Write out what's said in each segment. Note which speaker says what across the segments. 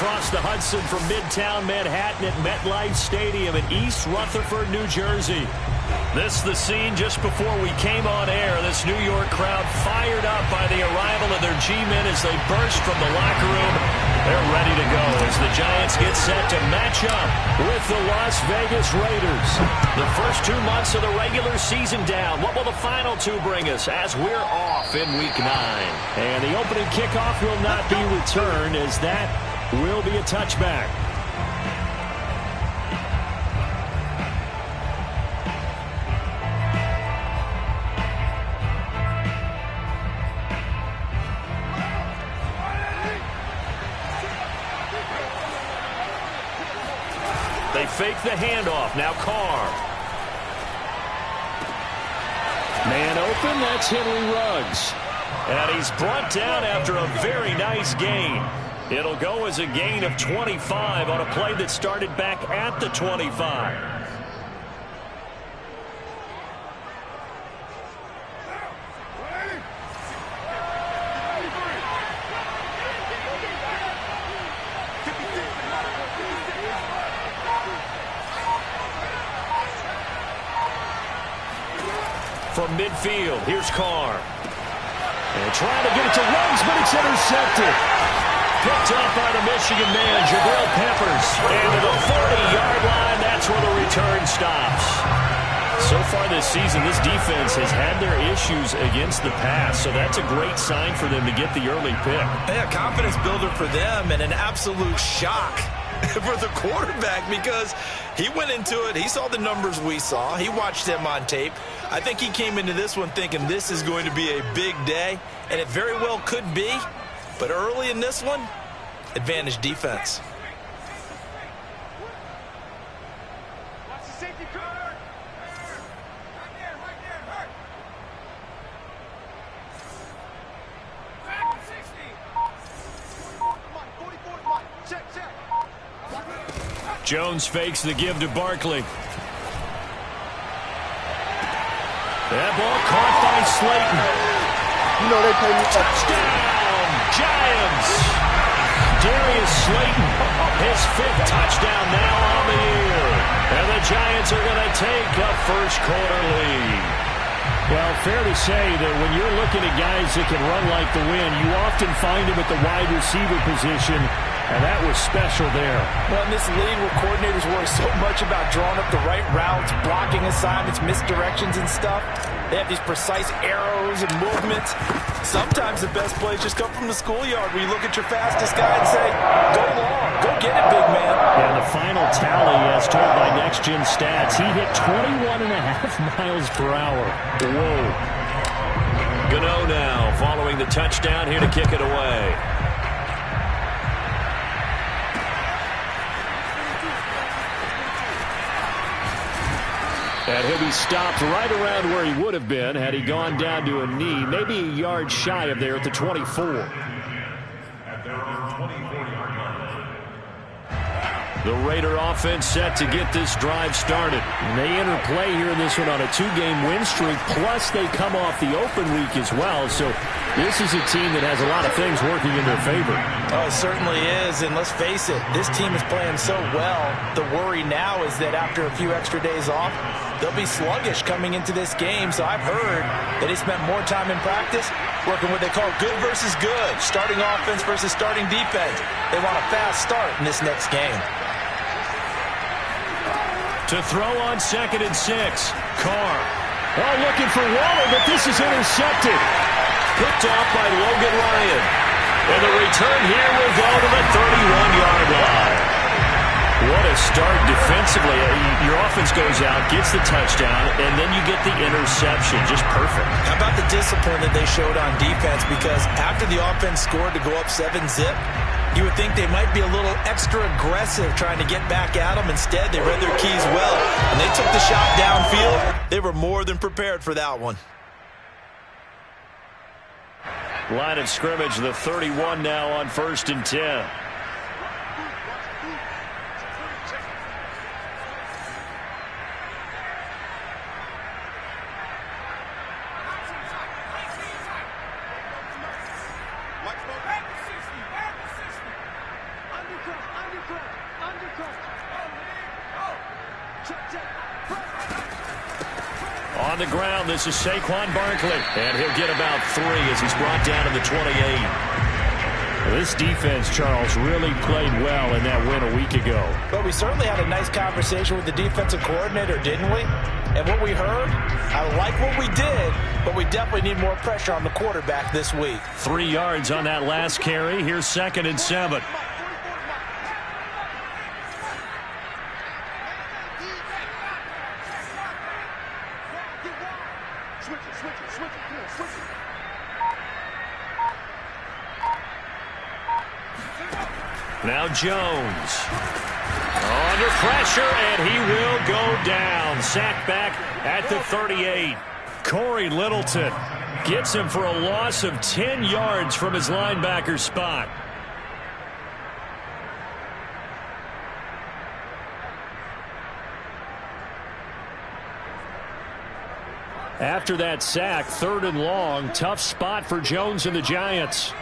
Speaker 1: across the Hudson from Midtown Manhattan at MetLife Stadium in East Rutherford, New Jersey. This is the scene just before we came on air. This New York crowd fired up by the arrival of their G-men as they burst from the locker room. They're ready to go as the Giants get set to match up with the Las Vegas Raiders. The first 2 months of the regular season down. What will the final two bring us as we're off in Week 9? And the opening kickoff will not be returned as that will be a touchback. They fake the handoff. Now Carr. Man open. That's Henry Ruggs. And he's brought down after a very nice gain. It'll go as a gain of 25 on a play that started back at the 25. From midfield, here's Carr. And trying to get it to Ruggs, but it's intercepted. Picked up by the Michigan man, Jabril Peppers. And to the 40-yard line, that's where the return stops. So far this season, this defense has had their issues against the pass, so that's a great sign for them to get the early pick.
Speaker 2: Yeah, confidence builder for them and an absolute shock for the quarterback because he went into it. He saw the numbers we saw. He watched them on tape. I think he came into this one thinking this is going to be a big day, and it very well could be. But early in this one, advantage defense.
Speaker 1: Jones fakes the give to Barkley. That ball caught by Slayton.
Speaker 3: You know they play me.
Speaker 1: Touchdown, Giants. Darius Slayton, his 5th touchdown now on the year. And the Giants are going to take a first quarter lead. Well, fair to say that when you're looking at guys that can run like the wind, you often find them at the wide receiver position. And that was special there.
Speaker 4: Well, in this league where coordinators worry so much about drawing up the right routes, blocking assignments, misdirections and stuff, they have these precise arrows and movements. Sometimes the best plays just come from the schoolyard where you look at your fastest guy and say, go long, go get it, big man.
Speaker 1: And the final tally, as told by Next Gen Stats, he hit 21.5 miles per hour. Whoa. Gano now following the touchdown here to kick it away. And he'll be stopped right around where he would have been had he gone down to a knee, maybe a yard shy of there at the 24. The Raider offense set to get this drive started. And they enter play here in this one on a 2-game win streak, plus they come off the open week as well. So this is a team that has a lot of things working in their favor.
Speaker 4: Oh, it certainly is, and let's face it, this team is playing so well. The worry now is that after a few extra days off, they'll be sluggish coming into this game. So I've heard that he spent more time in practice working what they call good versus good, starting offense versus starting defense. They want a fast start in this next game.
Speaker 1: To throw on 2nd and 6. Carr. Oh, looking for Waller, but this is intercepted. Picked off by Logan Ryan. And the return here will go to the 31-yard line. What a start defensively. Your offense goes out, gets the touchdown, and then you get the interception. Just perfect.
Speaker 2: How about the discipline that they showed on defense? Because after the offense scored to go up 7-zip, you would think they might be a little extra aggressive trying to get back at them. Instead, they read their keys well, and they took the shot downfield. They were more than prepared for that one.
Speaker 1: Line of scrimmage, the 31 now on 1st and 10. On the ground, this is Saquon Barkley. And he'll get about 3 as he's brought down to the 28. This defense, Charles, really played well in that win a week ago.
Speaker 4: But we certainly had a nice conversation with the defensive coordinator, didn't we? And what we heard, I like what we did, but we definitely need more pressure on the quarterback this week.
Speaker 1: 3 yards on that last carry. Here's 2nd and 7. Now Jones. Under pressure, and he will go down. Sacked back at the 38. Corey Littleton gets him for a loss of 10 yards from his linebacker spot. After that sack, 3rd and long. Tough spot for Jones and the Giants.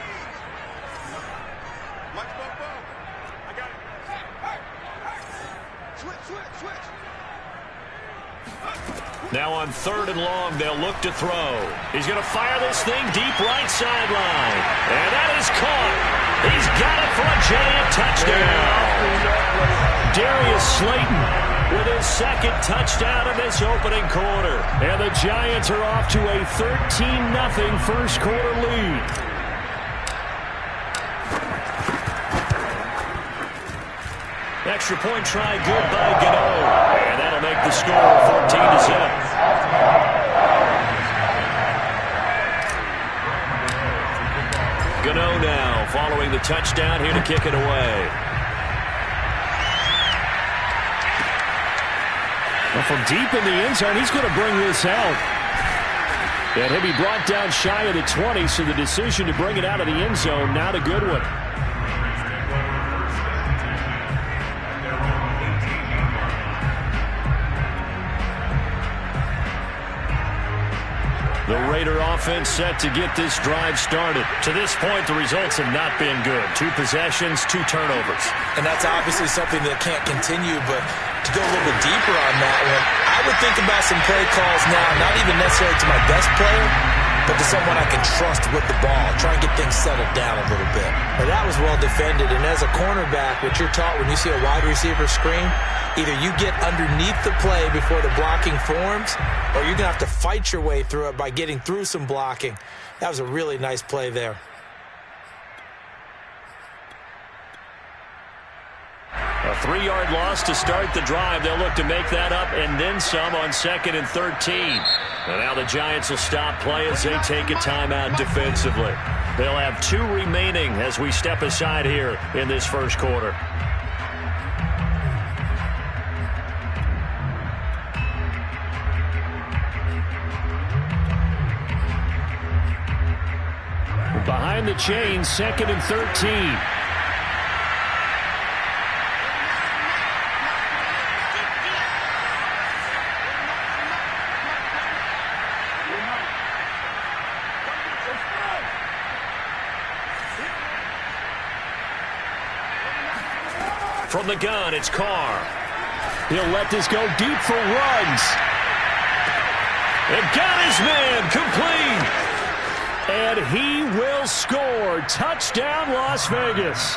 Speaker 1: Now on 3rd and long, they'll look to throw. He's going to fire this thing deep right sideline. And that is caught. He's got it for a Giant touchdown. Darius Slayton with his 2nd touchdown in this opening quarter. And the Giants are off to a 13-0 first quarter lead. Extra point try good by Gano. And that'll make the score 14-7. Gano now following the touchdown here to kick it away. Well, from deep in the end zone, he's going to bring this out. And he'll be brought down shy of the 20, so the decision to bring it out of the end zone, not a good one. The Raider offense set to get this drive started. To this point, the results have not been good. 2 possessions, 2 turnovers.
Speaker 4: And that's obviously something that can't continue, but to go a little bit deeper on that one, I would think about some play calls now, not even necessarily to my best player, but to someone I can trust with the ball. Try and get things settled down a little bit. But that was well defended, and as a cornerback, what you're taught when you see a wide receiver screen, either you get underneath the play before the blocking forms, or you're going to have to fight your way through it by getting through some blocking. That was a really nice play there.
Speaker 1: A 3-yard loss to start the drive. They'll look to make that up and then some on 2nd and 13. And now the Giants will stop play as they take a timeout defensively. They'll have 2 remaining as we step aside here in this first quarter. Behind the chains, 2nd and 13. From the gun, it's Carr. He'll let this go deep for Ruggs. And got his man complete. And he will score. Touchdown, Las Vegas.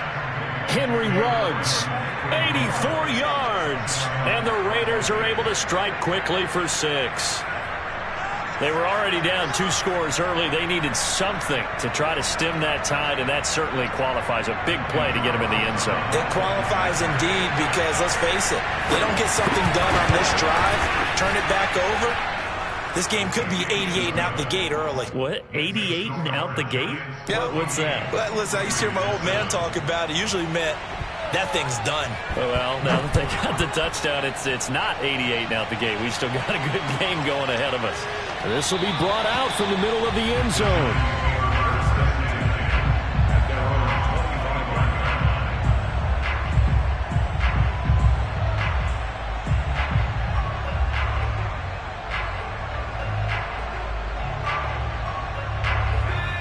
Speaker 1: Henry Ruggs, 84 yards. And the Raiders are able to strike quickly for 6. They were already down 2 scores early. They needed something to try to stem that tide, and that certainly qualifies. A big play to get him in the end zone.
Speaker 4: It qualifies indeed because, let's face it, they don't get something done on this drive, turn it back over, this game could be 88 and out the gate early.
Speaker 1: What? 88 and out the gate?
Speaker 2: Yeah.
Speaker 1: What's that?
Speaker 2: Well, listen, I used to hear my old man talk about it. Usually meant that thing's done.
Speaker 1: Well, now that they got the touchdown, it's not 88 and out the gate. We still got a good game going ahead of us. This will be brought out from the middle of the end zone.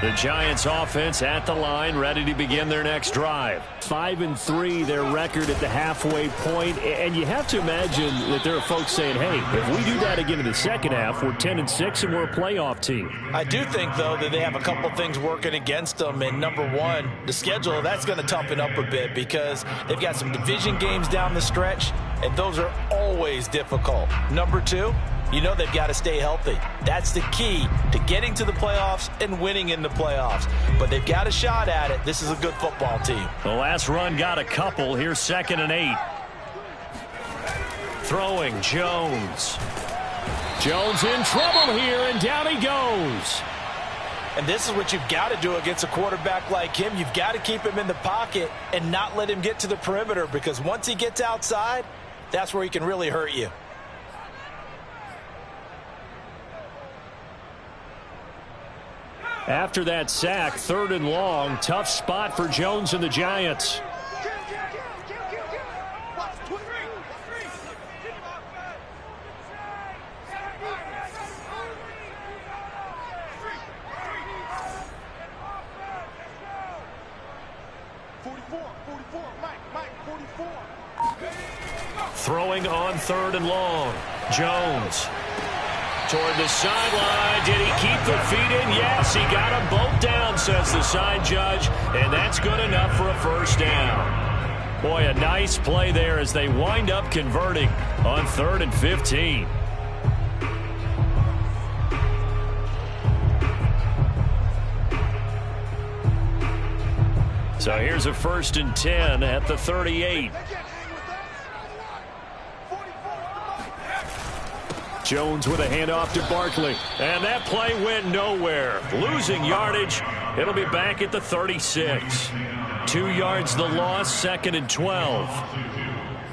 Speaker 1: The Giants offense at the line, ready to begin their next drive. 5-3, their record at the halfway point. And you have to imagine that there are folks saying, hey, if we do that again in the second half, we're 10-6 and we're a playoff team.
Speaker 4: I do think, though, that they have a couple things working against them. And number one, the schedule, that's going to toughen up a bit because they've got some division games down the stretch, and those are always difficult. Number two, you know they've got to stay healthy. That's the key to getting to the playoffs and winning in the playoffs. But they've got a shot at it. This is a good football team.
Speaker 1: The last run got a couple. Here's 2nd and 8. Throwing, Jones. Jones in trouble here, and down he goes.
Speaker 4: And this is what you've got to do against a quarterback like him. You've got to keep him in the pocket and not let him get to the perimeter, because once he gets outside, that's where he can really hurt you.
Speaker 1: After that sack, 3rd and long, tough spot for Jones and the Giants. Throwing on 3rd and long, Jones. Toward the sideline. Did he keep the feet in? Yes, he got them both down, says the side judge, and that's good enough for a first down. Boy, a nice play there as they wind up converting on 3rd and 15. So here's a 1st and 10 at the 38. Jones with a handoff to Barkley. And that play went nowhere. Losing yardage. It'll be back at the 36. 2 yards the loss, 2nd and 12.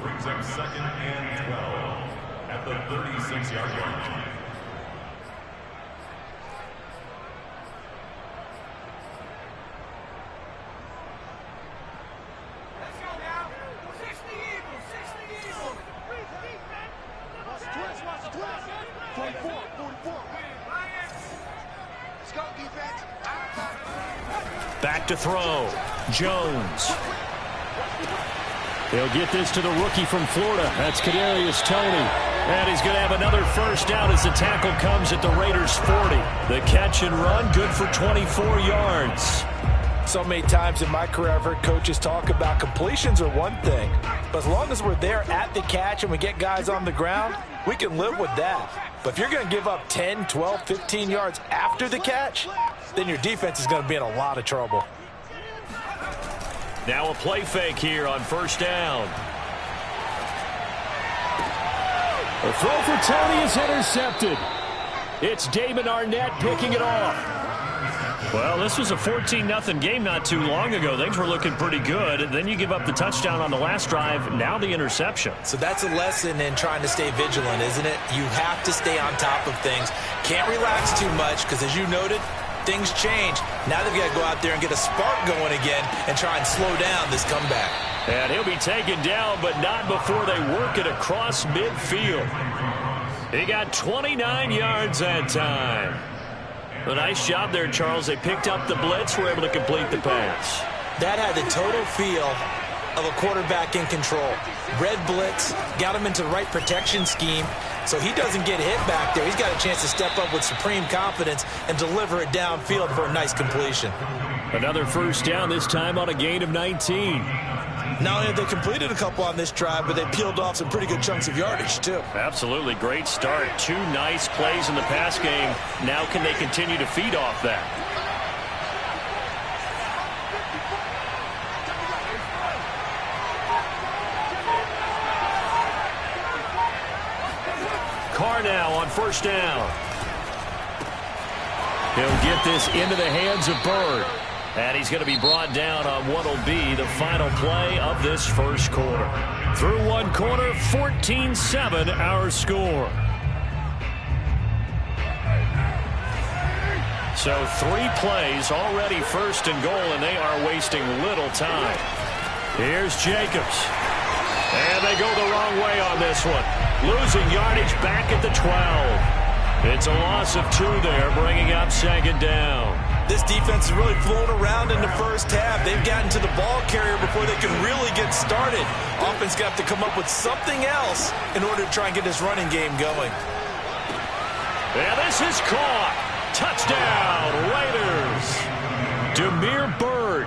Speaker 5: Brings up 2nd and 12 at the 36-yard line.
Speaker 1: Back to throw. Jones. They'll get this to the rookie from Florida. That's Kadarius Toney. And he's going to have another first down as the tackle comes at the Raiders' 40. The catch and run, good for 24 yards.
Speaker 4: So many times in my career, I've heard coaches talk about completions are one thing. But as long as we're there at the catch and we get guys on the ground, we can live with that. But if you're going to give up 10, 12, 15 yards after the catch, then your defense is going to be in a lot of trouble.
Speaker 1: Now a play fake here on first down. The throw for Toney is intercepted. It's Damon Arnett picking it off. Well, this was a 14-0 game not too long ago. Things were looking pretty good. Then you give up the touchdown on the last drive. Now the interception.
Speaker 4: So that's a lesson in trying to stay vigilant, isn't it? You have to stay on top of things. Can't relax too much because, as you noted, things change. Now they've got to go out there and get a spark going again and try and slow down this comeback.
Speaker 1: And he'll be taken down, but not before they work it across midfield. He got 29 yards that time. A nice job there, Charles. They picked up the blitz, were able to complete the pass.
Speaker 4: That had the total feel of a quarterback in control. Red blitz, got him into the right protection scheme, so he doesn't get hit back there. He's got a chance to step up with supreme confidence and deliver it downfield for a nice completion.
Speaker 1: Another first down, this time on a gain of 19.
Speaker 4: Not only have they completed a couple on this drive, but they peeled off some pretty good chunks of yardage, too.
Speaker 1: Absolutely. Great start. 2 nice plays in the pass game. Now can they continue to feed off that? Carr now on first down. He'll get this into the hands of Bird. And he's going to be brought down on what will be the final play of this first quarter. Through one quarter, 14-7 our score. So 3 plays, already first and goal, and they are wasting little time. Here's Jacobs. And they go the wrong way on this one. Losing yardage back at the 12. It's a loss of 2 there, bringing up second down.
Speaker 2: This defense is really flown around in the first half. They've gotten to the ball carrier before they can really get started. Offense got to come up with something else in order to try and get this running game going.
Speaker 1: And this is caught. Touchdown, Raiders. Damiere Byrd,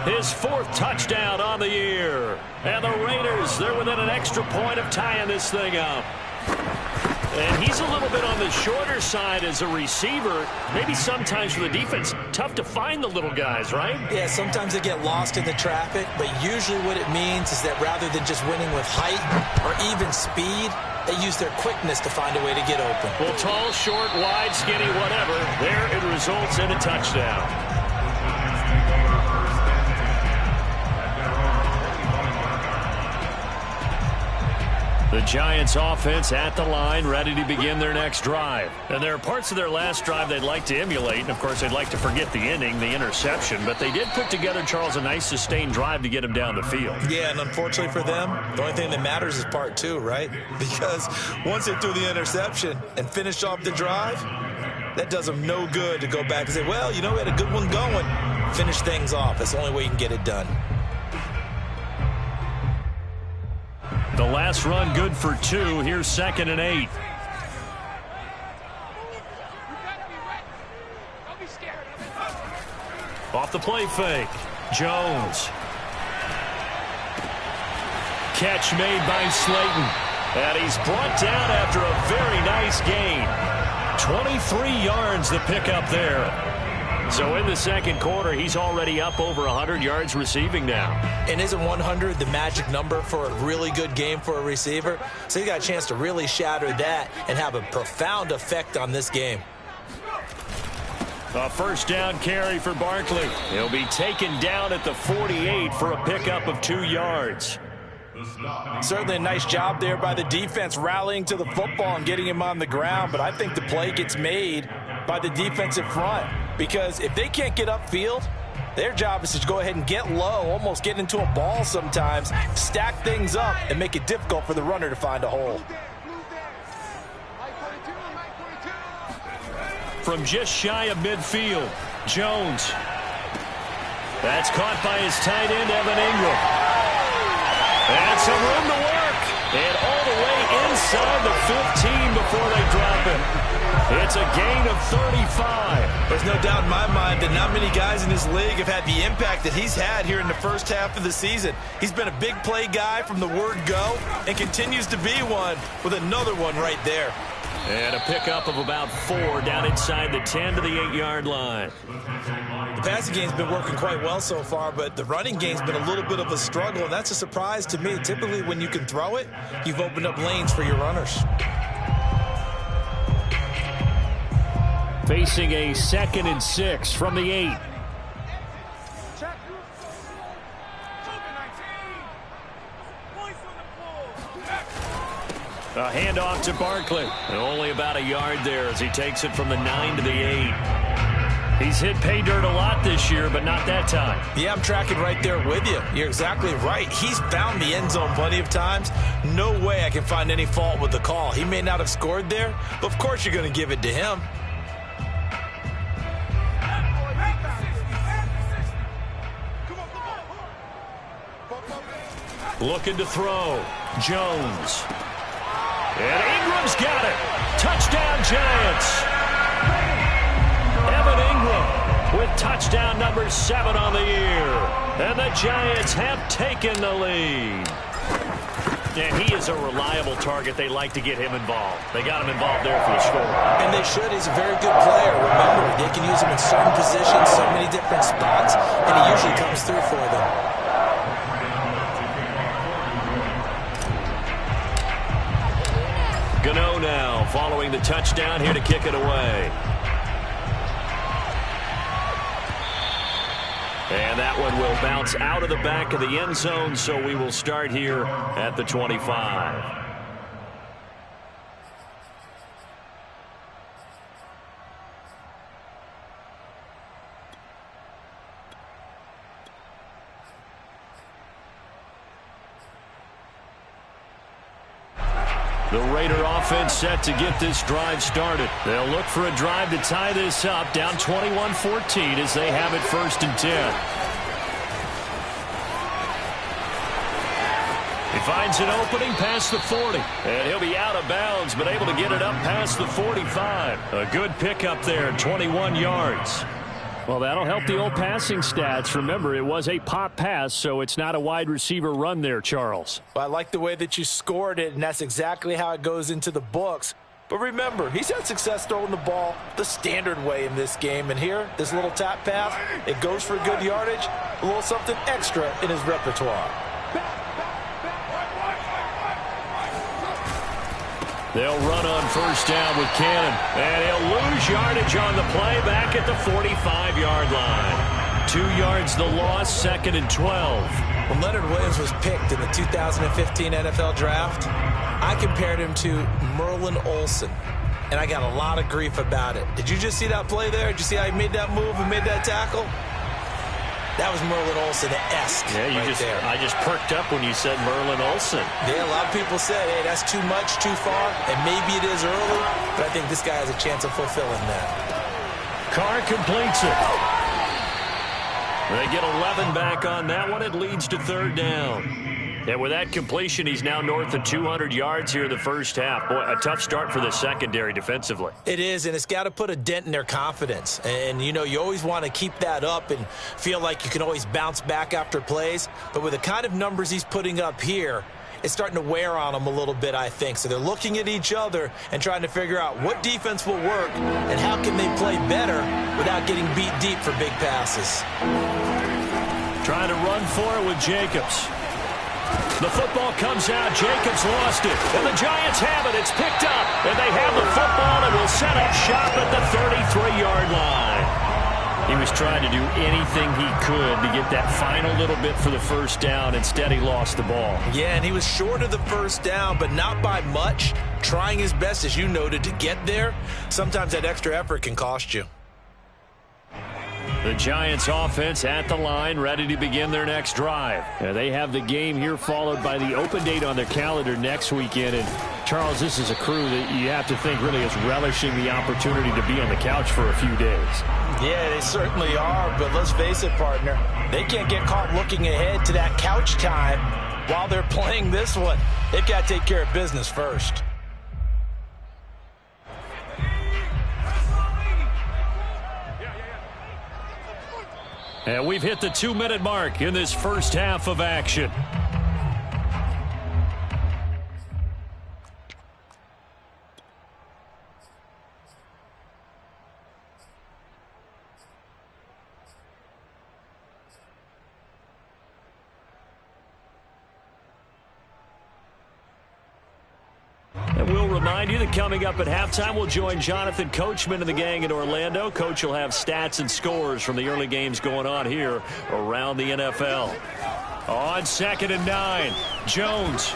Speaker 1: his 4th touchdown on the year. And the Raiders, they're within an extra point of tying this thing up. And he's a little bit on the shorter side as a receiver. Maybe sometimes for the defense, tough to find the little guys, right?
Speaker 4: Yeah, sometimes they get lost in the traffic, but usually what it means is that rather than just winning with height or even speed, they use their quickness to find a way to get open.
Speaker 1: Well, tall, short, wide, skinny, whatever, there it results in a touchdown. The Giants offense at the line, ready to begin their next drive. And there are parts of their last drive they'd like to emulate. And, of course, they'd like to forget the inning, the interception. But they did put together, Charles, a nice sustained drive to get him down the field.
Speaker 2: Yeah, and unfortunately for them, the only thing that matters is part 2, right? Because once they threw the interception and finished off the drive, that does them no good to go back and say, well, you know, we had a good one going. Finish things off. That's the only way you can get it done.
Speaker 1: The last run good for 2. Here's 2nd and 8. Off the play fake. Jones. Catch made by Slayton. And he's brought down after a very nice gain. 23 yards the pickup there. So in the second quarter, he's already up over 100 yards receiving now.
Speaker 2: And isn't 100 the magic number for a really good game for a receiver? So he got a chance to really shatter that and have a profound effect on this game.
Speaker 1: A first down carry for Barkley. He'll be taken down at the 48 for a pickup of 2 yards.
Speaker 4: Certainly a nice job there by the defense rallying to the football and getting him on the ground, but I think the play gets made by the defensive front because if they can't get upfield, their job is to go ahead and get low, almost get into a ball sometimes, stack things up, and make it difficult for the runner to find a hole.
Speaker 1: From just shy of midfield, Jones. That's caught by his tight end, Evan Ingram. And some room to work. And all the way inside the 15 before they drop him. It's a gain of 35.
Speaker 2: There's no doubt in my mind that not many guys in this league have had the impact that he's had here in the first half of the season. He's been a big play guy from the word go and continues to be one with another one right there.
Speaker 1: And a pickup of about 4 down inside the 10 to the 8-yard line.
Speaker 2: The passing game's been working quite well so far, but the running game's been a little bit of a struggle, and that's a surprise to me. Typically, when you can throw it, you've opened up lanes for your runners.
Speaker 1: Facing a 2nd and 6 from the 8. A handoff to Barkley. And only about a yard there as he takes it from the 9 to the 8. He's hit pay dirt a lot this year, but not that time.
Speaker 2: Yeah, I'm tracking right there with you. You're exactly right. He's found the end zone plenty of times. No way I can find any fault with the call. He may not have scored there, but of course you're going to give it to him.
Speaker 1: Looking to throw. Jones. And Ingram's got it. Touchdown, Giants. Evan Ingram with touchdown number 7 on the year. And the Giants have taken the lead. And he is a reliable target. They like to get him involved. They got him involved there for the score.
Speaker 2: And they should. He's a very good player. Remember, they can use him in certain positions, so many different spots, and he usually comes through for them.
Speaker 1: Gano now following the touchdown here to kick it away. And that one will bounce out of the back of the end zone, so we will start here at the 25. The Raider offense set to get this drive started. They'll look for a drive to tie this up, down 21-14 as they have it 1st and 10. He finds an opening past the 40, and he'll be out of bounds, but able to get it up past the 45. A good pickup there, 21 yards. Well, that'll help the old passing stats. Remember, it was a pop pass, so it's not a wide receiver run there, Charles.
Speaker 4: Well, I like the way that you scored it, and that's exactly how it goes into the books. But remember, he's had success throwing the ball the standard way in this game. And here, this little tap pass, it goes for good yardage, a little something extra in his repertoire.
Speaker 1: They'll run on 1st down with Cannon. And he'll lose yardage on the play back at the 45-yard line. 2 yards the loss, 2nd and 12.
Speaker 4: When Leonard Williams was picked in the 2015 NFL Draft, I compared him to Merlin Olsen. And I got a lot of grief about it. Did you just see that play there? Did you see how he made that move and made that tackle? That was Merlin Olsen-esque.
Speaker 1: Yeah, I just perked up when you said Merlin Olsen.
Speaker 4: Yeah, a lot of people said, hey, that's too much, too far, and maybe it is early, but I think this guy has a chance of fulfilling that.
Speaker 1: Carr completes it. They get 11 back on that one. It leads to 3rd down. And with that completion, he's now north of 200 yards here in the 1st half. Boy, a tough start for the secondary defensively.
Speaker 4: It is, and it's got to put a dent in their confidence. And, you know, you always want to keep that up and feel like you can always bounce back after plays. But with the kind of numbers he's putting up here, it's starting to wear on them a little bit, I think. So they're looking at each other and trying to figure out what defense will work and how can they play better without getting beat deep for big passes.
Speaker 1: Trying to run for it with Jacobs. The football comes out. Jacobs lost it. And the Giants have it. It's picked up. And they have the football and will set up shop at the 33-yard line. He was trying to do anything he could to get that final little bit for the 1st down. Instead, he lost the ball.
Speaker 4: Yeah, and he was short of the 1st down, but not by much. Trying his best, as you noted, to get there. Sometimes that extra effort can cost you.
Speaker 1: The Giants offense at the line, ready to begin their next drive. They have the game here followed by the open date on their calendar next weekend. And Charles, this is a crew that you have to think really is relishing the opportunity to be on the couch for a few days.
Speaker 4: Yeah, they certainly are, but let's face it, partner. They can't get caught looking ahead to that couch time while they're playing this one. They've got to take care of business first.
Speaker 1: And we've hit the 2-minute mark in this 1st half of action. And we'll remind you that coming up at halftime, we'll join Jonathan Coachman and the gang in Orlando. Coach will have stats and scores from the early games going on here around the NFL. On 2nd and 9, Jones.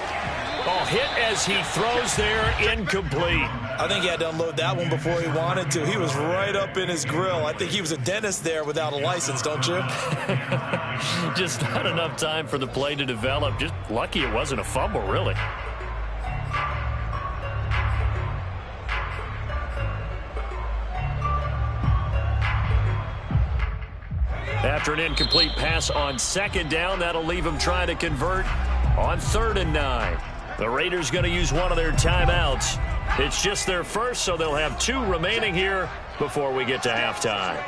Speaker 1: Oh, hit as he throws there, incomplete.
Speaker 4: I think he had to unload that one before he wanted to. He was right up in his grill. I think he was a dentist there without a license, don't you?
Speaker 1: Just not enough time for the play to develop. Just lucky it wasn't a fumble, really. After an incomplete pass on 2nd down, that'll leave him trying to convert on 3rd and 9. The Raiders going to use one of their timeouts. It's just their first, so they'll have 2 remaining here before we get to halftime.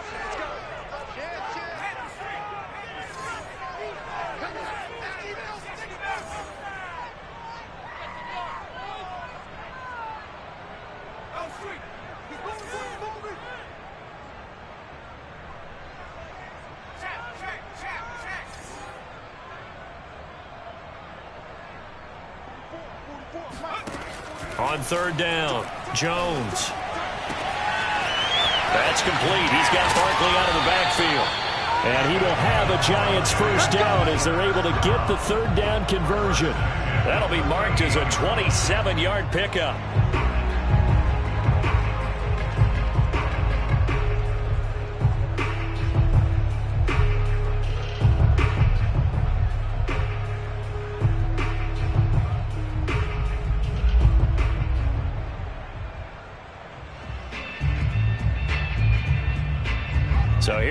Speaker 1: On 3rd down, Jones. That's complete. He's got Barkley out of the backfield. And he will have a Giants 1st down as they're able to get the 3rd down conversion. That'll be marked as a 27-yard pickup.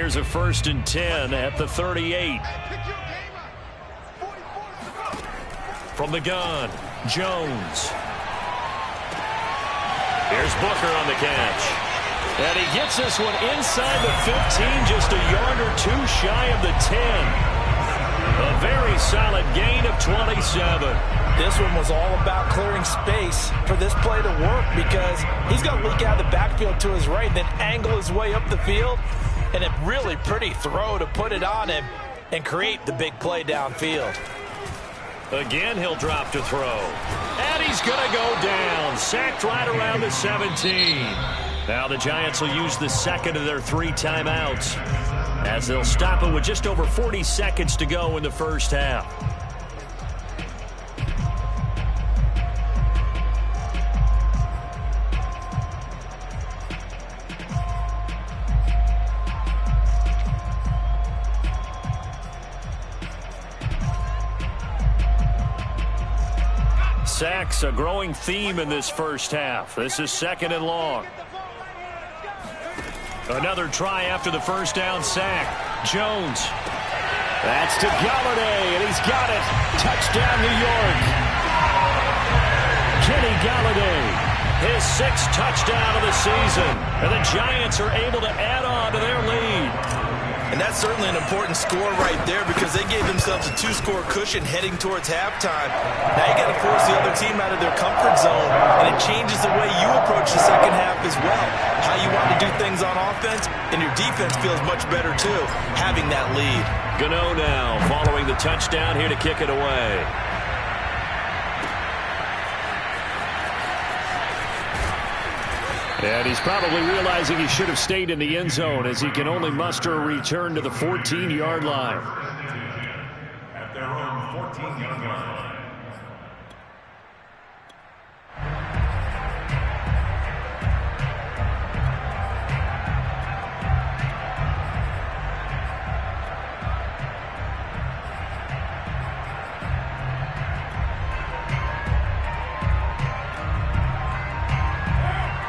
Speaker 1: here's a 1st and 10 at the 38. From the gun, Jones. Here's Booker on the catch. And he gets this one inside the 15, just a yard or two shy of the 10. A very solid gain of 27.
Speaker 4: This one was all about clearing space for this play to work because he's going to leak out of the backfield to his right, then angle his way up the field, and a really pretty throw to put it on him and create the big play downfield.
Speaker 1: Again, he'll drop to throw. And he's going to go down. Sacked right around the 17. Now the Giants will use the second of their 3 timeouts as they'll stop it with just over 40 seconds to go in the first half. Sacks, a growing theme in this first half. This is 2nd and long. Another try after the first down sack. Jones. That's to Galladay, and he's got it. Touchdown, New York. Kenny Galladay, his 6th touchdown of the season. And the Giants are able to add on to their lead.
Speaker 2: And that's certainly an important score right there because they gave themselves a 2-score cushion heading towards halftime. Now you got to force the other team out of their comfort zone, and it changes the way you approach the second half as well. How you want to do things on offense, and your defense feels much better too, having that lead.
Speaker 1: Gano now following the touchdown here to kick it away. And he's probably realizing he should have stayed in the end zone as he can only muster a return to the 14-yard line.
Speaker 5: At their own 14-yard line.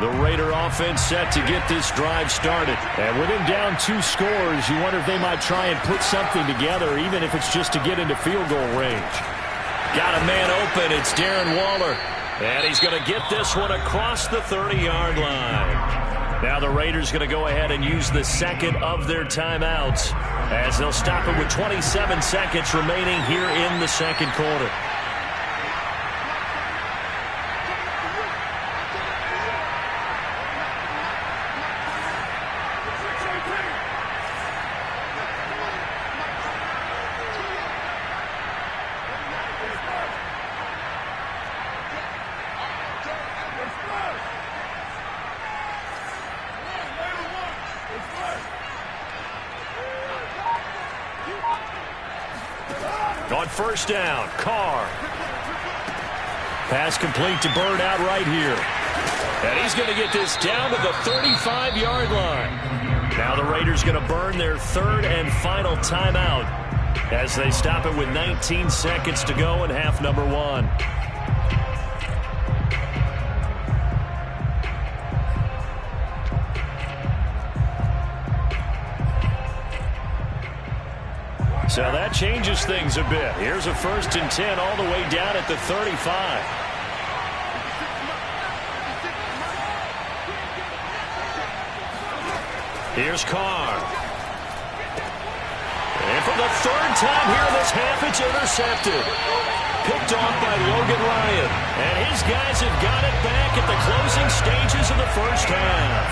Speaker 1: The Raider offense set to get this drive started. And with him down 2 scores, you wonder if they might try and put something together, even if it's just to get into field goal range. Got a man open. It's Darren Waller. And he's going to get this one across the 30-yard line. Now the Raiders going to go ahead and use the second of their timeouts as they'll stop it with 27 seconds remaining here in the second quarter. On first down, Carr. Pass complete to Bird out right here. And he's going to get this down to the 35-yard line. Now the Raiders going to burn their 3rd and final timeout as they stop it with 19 seconds to go in half number 1. So that changes things a bit. Here's a 1st and 10 all the way down at the 35. Here's Carr. And for the 3rd time here in this half, it's intercepted. Picked off by Logan Ryan. And his guys have got it back at the closing stages of the first half.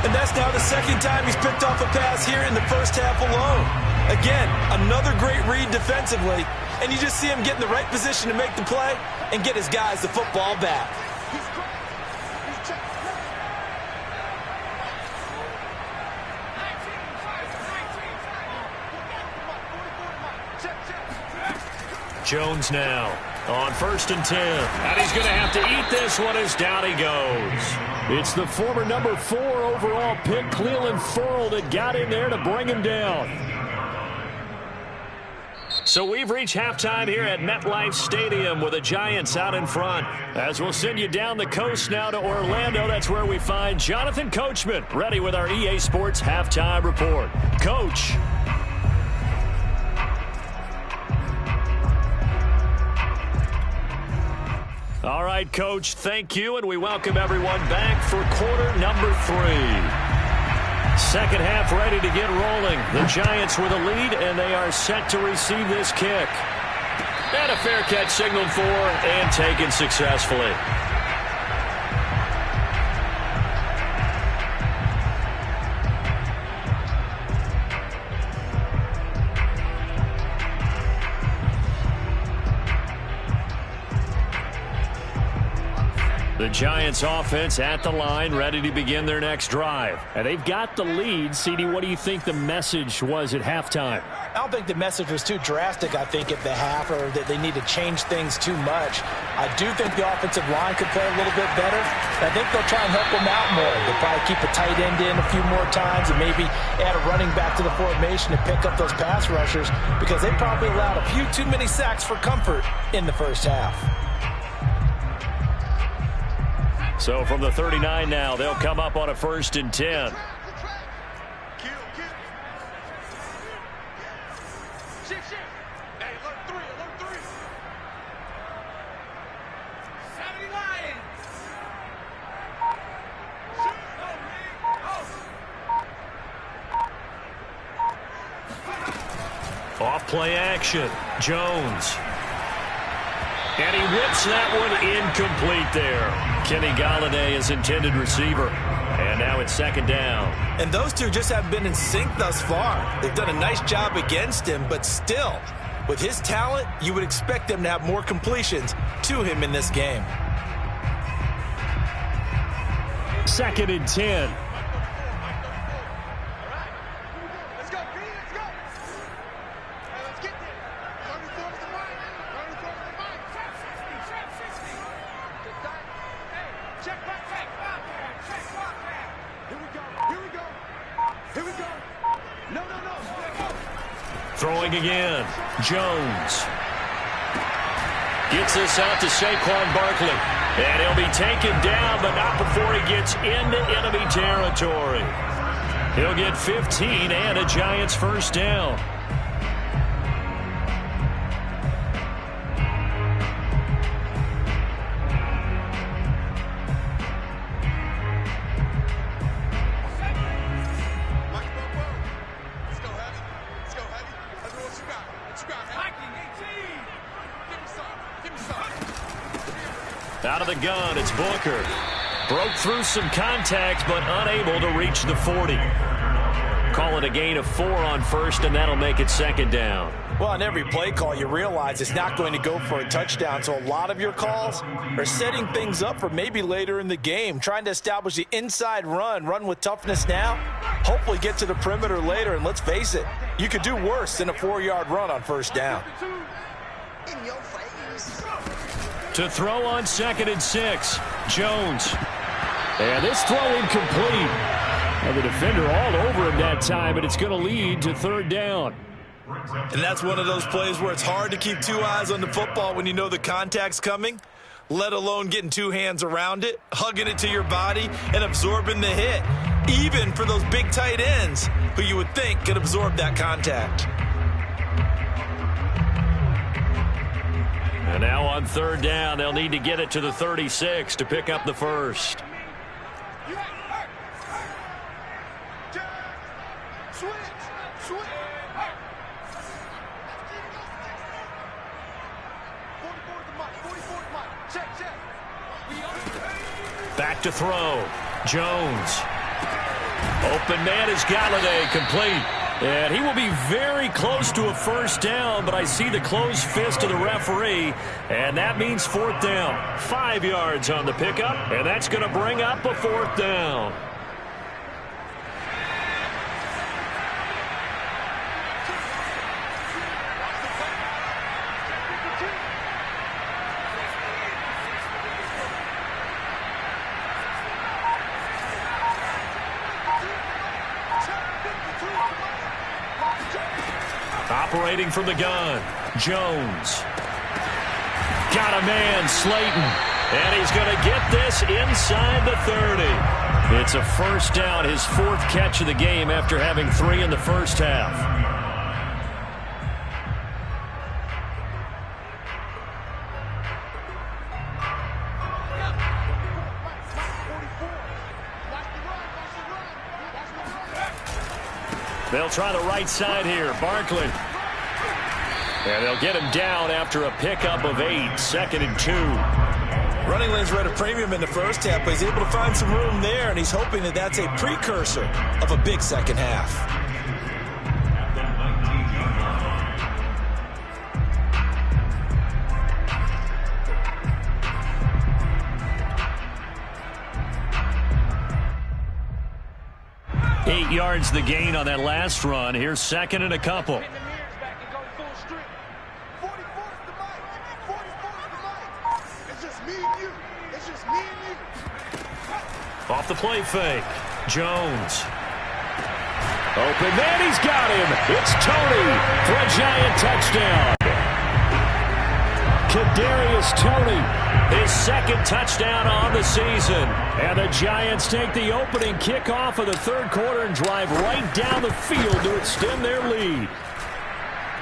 Speaker 2: And that's now the 2nd time he's picked off a pass here in the first half alone. Again, another great read defensively, and you just see him get in the right position to make the play and get his guys the football back.
Speaker 1: Jones now on 1st and 10. And he's going to have to eat this one as down he goes. It's the former number 4 overall pick, Clelin Ferrell, that got in there to bring him down. So we've reached halftime here at MetLife Stadium with the Giants out in front. As we'll send you down the coast now to Orlando, that's where we find Jonathan Coachman, ready with our EA Sports Halftime Report. Coach. All right, Coach, thank you, and we welcome everyone back for quarter number 3. Second half ready to get rolling. The Giants with a lead, and they are set to receive this kick. And a fair catch signaled for and taken successfully. The Giants offense at the line, ready to begin their next drive. And they've got the lead. CD, what do you think the message was at halftime?
Speaker 4: I don't think the message was too drastic, I think, at the half, or that they need to change things too much. I do think the offensive line could play a little bit better. I think they'll try and help them out more. They'll probably keep a tight end in a few more times and maybe add a running back to the formation to pick up those pass rushers, because they probably allowed a few too many sacks for comfort in the first half.
Speaker 1: So from the 39 now, they'll come up on a 1st and 10. Off play action, Jones. And he whips that one incomplete there. Kenny Golladay is intended receiver. And now it's 2nd down.
Speaker 2: And those two just haven't been in sync thus far. They've done a nice job against him, but still, with his talent, you would expect them to have more completions to him in this game.
Speaker 1: 2nd and 10. Throwing again, Jones. Gets this out to Saquon Barkley. And he'll be taken down, but not before he gets into enemy territory. He'll get 15 and a Giants 1st down. Out of the gun, it's Booker. Broke through some contacts, but unable to reach the 40. Call it a gain of 4 on 1st, and that'll make it 2nd down.
Speaker 4: Well, on every play call, you realize it's not going to go for a touchdown, so a lot of your calls are setting things up for maybe later in the game, trying to establish the inside run with toughness now, hopefully get to the perimeter later, and let's face it, you could do worse than a 4-yard run on 1st down.
Speaker 1: To throw on 2nd and 6, Jones. And this throw incomplete. And the defender all over him that time, and it's going to lead to 3rd down.
Speaker 2: And that's one of those plays where it's hard to keep 2 eyes on the football when you know the contact's coming, let alone getting 2 hands around it, hugging it to your body, and absorbing the hit, even for those big tight ends who you would think could absorb that contact.
Speaker 1: And now on 3rd down, they'll need to get it to the 36 to pick up the 1st. Back to throw. Jones. Open man is Golladay, complete. And he will be very close to a 1st down, but I see the closed fist of the referee, and that means 4th down. 5 yards on the pickup, and that's going to bring up a 4th down. Operating from the gun, Jones. Got a man, Slayton. And he's going to get this inside the 30. It's a first down, his 4th catch of the game after having 3 in the first half. They'll try the right side here. Barkley. And they'll get him down after a pickup of 8. 2nd and 2.
Speaker 2: Running lanes were at a premium in the first half, but he's able to find some room there, and he's hoping that that's a precursor of a big second half.
Speaker 1: Eight yards the gain on that last run. Here's 2nd and a couple. Off the play fake. Jones. Open man, he's got him. It's Toney for a Giant touchdown. Kadarius Toney, his 2nd touchdown on the season. And the Giants take the opening kickoff of the 3rd quarter and drive right down the field to extend their lead.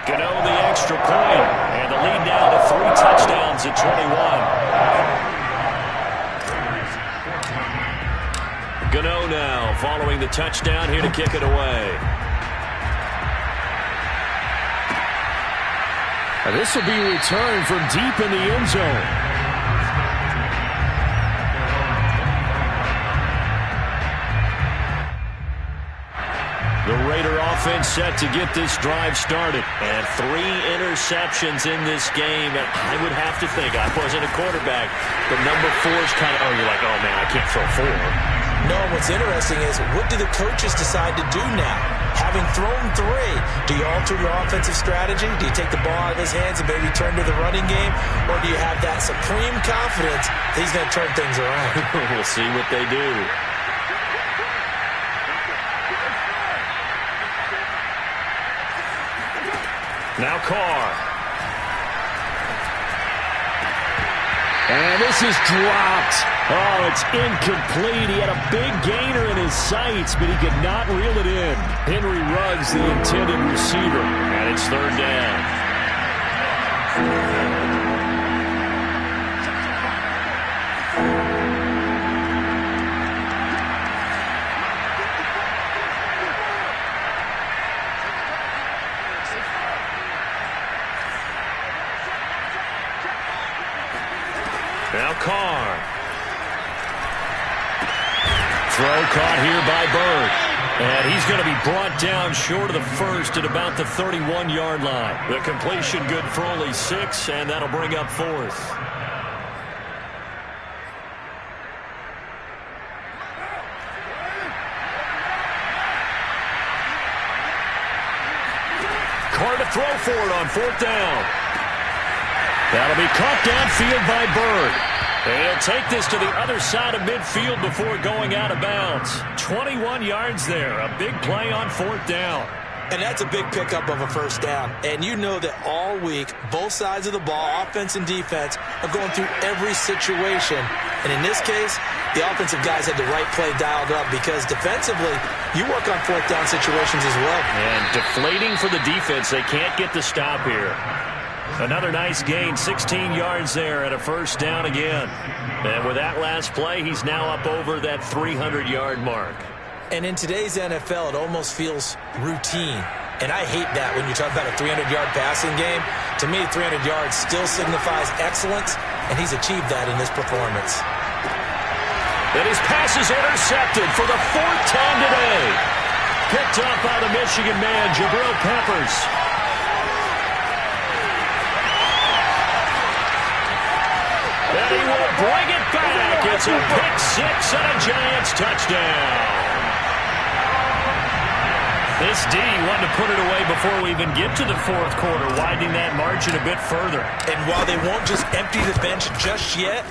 Speaker 1: Gano the extra point, and the lead now to 3 touchdowns at 21. Gano now following the touchdown here to kick it away. And this will be returned from deep in the end zone. The Raider offense set to get this drive started. And 3 interceptions in this game. And I would have to think, I wasn't a quarterback, but number 4 is kind of, you're like, oh man, I can't throw 4.
Speaker 2: No, what's interesting is, what do the coaches decide to do now? Having thrown 3, do you alter your offensive strategy? Do you take the ball out of his hands and maybe turn to the running game? Or do you have that supreme confidence that he's going to turn things around?
Speaker 1: We'll see what they do. Now Carr. And this is dropped. Oh, it's incomplete. He had a big gainer in his sights, but he could not reel it in. Henry Ruggs, the intended receiver, and it's 3rd down. Now Carr. Throw caught here by Bird. And he's going to be brought down short of the first at about the 31-yard line. The completion good for only 6, and that'll bring up 4th. Carr to throw for it on 4th down. That'll be caught downfield by Bird. And he'll take this to the other side of midfield before going out of bounds. 21 yards there. A big play on 4th down.
Speaker 2: And that's a big pickup of a first down. And you know that all week, both sides of the ball, offense and defense, are going through every situation. And in this case, the offensive guys had the right play dialed up because defensively, you work on 4th down situations as well.
Speaker 1: And deflating for the defense. They can't get the stop here. Another nice gain, 16 yards there and a first down again. And with that last play, he's now up over that 300-yard mark.
Speaker 2: And in today's NFL, it almost feels routine. And I hate that when you talk about a 300-yard passing game. To me, 300 yards still signifies excellence, and he's achieved that in this performance.
Speaker 1: And his pass is intercepted for the 4th time today. Picked up by the Michigan man, Jabril Peppers. And he will bring it back. It's a pick 6 and a Giants touchdown. This D wanted to put it away before we even get to the 4th quarter, widening that margin a bit further.
Speaker 2: And while they won't just empty the bench just yet,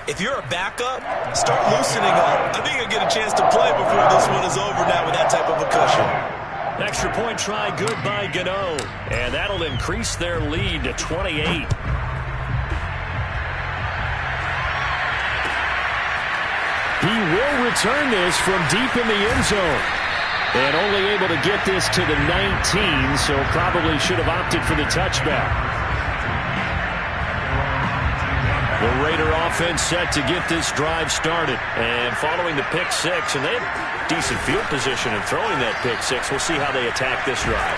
Speaker 2: if you're a backup, start loosening up. I think you'll get a chance to play before this one is over now with that type of a cushion.
Speaker 1: Extra point try good by Gano. And that'll increase their lead to 28. He will return this from deep in the end zone. And only able to get this to the 19, so probably should have opted for the touchback. The Raider offense set to get this drive started. And following the pick six, and they have decent field position in throwing that pick six. We'll see how they attack this drive.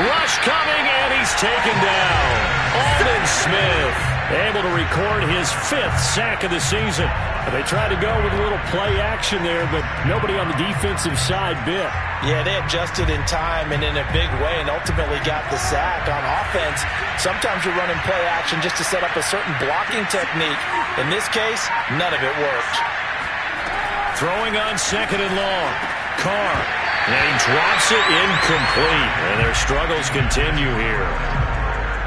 Speaker 1: Rush coming, and he's taken down. Aldon Smith able to record his 5th sack of the season. They tried to go with a little play action there, but nobody on the defensive side bit.
Speaker 4: Yeah, they adjusted in time and in a big way and ultimately got the sack. On offense, sometimes you're running play action just to set up a certain blocking technique. In this case, none of it worked.
Speaker 1: Throwing on 2nd and long. Carr. And he drops it incomplete. And their struggles continue here.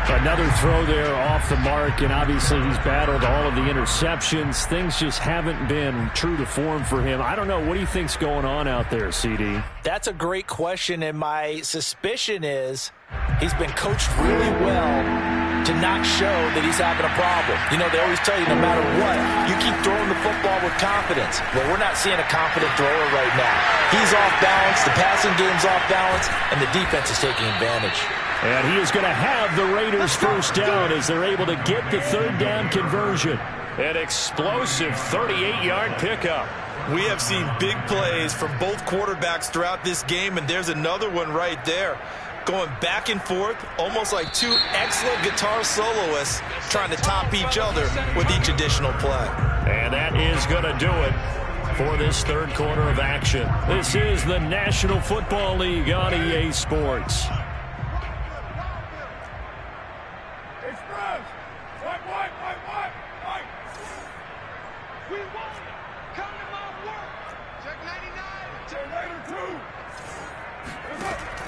Speaker 6: Another throw there off the mark, and obviously he's battled all of the interceptions. Things just haven't been true to form for him. I don't know. What do you think's going on out there, CD?
Speaker 4: That's a great question, and my suspicion is he's been coached really well to not show that he's having a problem. You know, they always tell you no matter what, you keep throwing the football with confidence. Well, we're not seeing a confident thrower right now. He's off balance, the passing game's off balance, and the defense is taking advantage.
Speaker 1: And he is going to have the Raiders first down as they're able to get the 3rd down conversion. An explosive 38-yard pickup.
Speaker 2: We have seen big plays from both quarterbacks throughout this game, and there's another one right there. Going back and forth, almost like 2 excellent guitar soloists trying to top each other with each additional play.
Speaker 1: And that is going to do it for this 3rd quarter of action. This is the National Football League on EA Sports.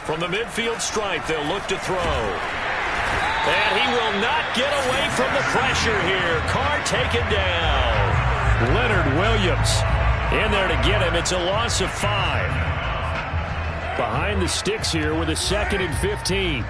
Speaker 1: From the midfield stripe, they'll look to throw. And he will not get away from the pressure here. Carr taken down. Leonard Williams in there to get him. It's a loss of 5. Behind the sticks here with a 2nd and 15.